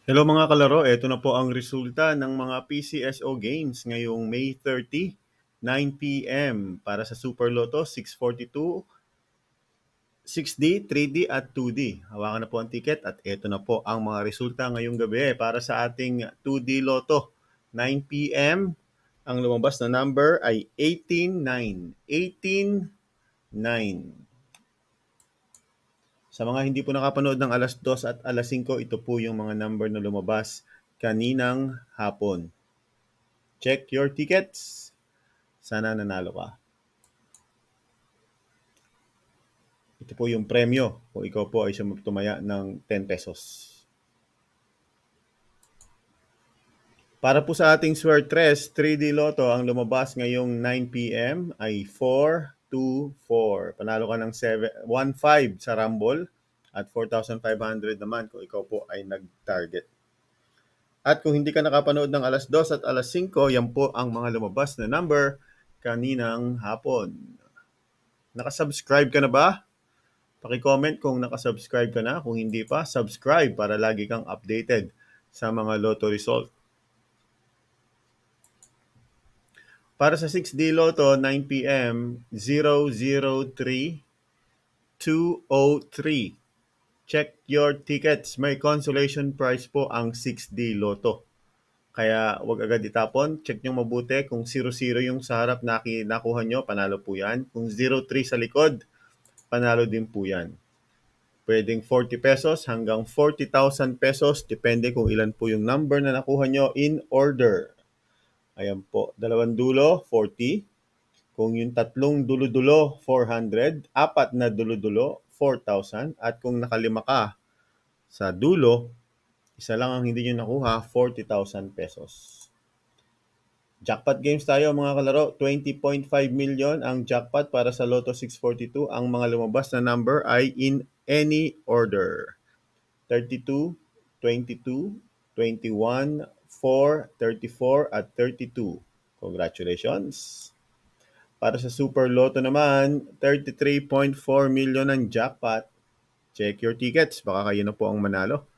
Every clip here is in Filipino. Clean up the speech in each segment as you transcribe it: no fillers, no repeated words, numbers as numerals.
Hello mga kalaro, ito na po ang resulta ng mga PCSO games ngayong May 30, 9 p.m. para sa Super Lotto 642, 6D, 3D at 2D. Hawakan na po ang ticket at ito na po ang mga resulta ngayong gabi para sa ating 2D Lotto. 9 p.m. Ang lumabas na number ay 18-9. 18-9. Sa mga hindi po nakapanood ng alas 2 at alas 5, ito po yung mga number na lumabas kaninang hapon. Check your tickets. Sana nanalo ka. Ito po yung premyo kung ikaw po ay tumaya ng 10 pesos. Para po sa ating Swertres 3D Lotto, ang lumabas ngayong 9 p.m. ay 424. Panalo ka ng 1.5 sa Rumble at 4,500 naman kung ikaw po ay nag-target. At kung hindi ka nakapanood ng alas 2 at alas 5, yan po ang mga lumabas na number kaninang hapon. Nakasubscribe ka na ba? Paki-comment kung nakasubscribe ka na. Kung hindi pa, subscribe para lagi kang updated sa mga Lotto result. Para sa 6D Lotto, 9 p.m., 003-203. Check your tickets. May consolation prize po ang 6D Lotto. Kaya wag agad itapon. Check nyo mabuti. Kung 0-0 yung sa harap nakuha nyo, panalo po yan. Kung 0-3 sa likod, panalo din po yan. Pwedeng 40 pesos hanggang 40,000 pesos. Depende kung ilan po yung number na nakuha nyo in order. Ayan po. Dalawang dulo, 40. Kung yung tatlong dulo-dulo, 400. Apat na dulo-dulo, 4,000. At kung nakalima ka sa dulo, isa lang ang hindi nyo nakuha, 40,000 pesos. Jackpot games tayo mga kalaro. 20.5 million ang jackpot para sa Lotto 642. Ang mga lumabas na number ay in any order. 32, 22, 21, 4, 34 at 32. Congratulations! Para sa Super Lotto naman, 33.4 million ang jackpot. Check your tickets. Baka kayo na po ang manalo.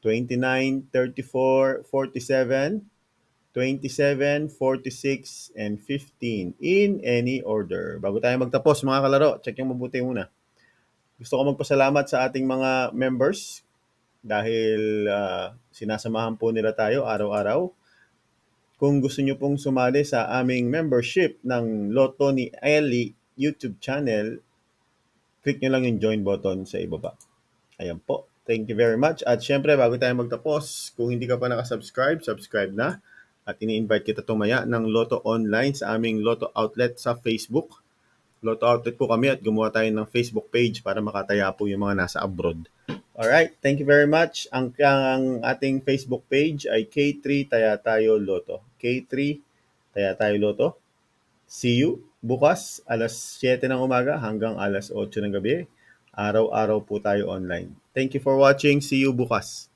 29, 34, 47, 27, 46, and 15 in any order. Bago tayo magtapos mga kalaro, check yung mabuti muna. Gusto ko magpasalamat sa ating mga members dahil sinasamahan po nila tayo araw-araw. Kung gusto nyo pong sumali sa aming membership ng Lotto ni Ellie YouTube channel, click nyo lang yung join button sa ibaba. Ayan po. Thank you very much. At syempre, bago tayo magtapos, kung hindi ka pa nakasubscribe, subscribe na. At ini-invite kita tumaya ng Lotto Online sa aming Lotto Outlet sa Facebook. Lotto Outlet po kami at gumawa tayo ng Facebook page para makataya po yung mga nasa abroad. Alright, thank you very much. Ang ating Facebook page ay K3 Taya Tayo Lotto. K3 Taya Tayo Lotto. See you bukas alas 7 ng umaga hanggang alas 8 ng gabi. Araw-araw po tayo online. Thank you for watching. See you bukas.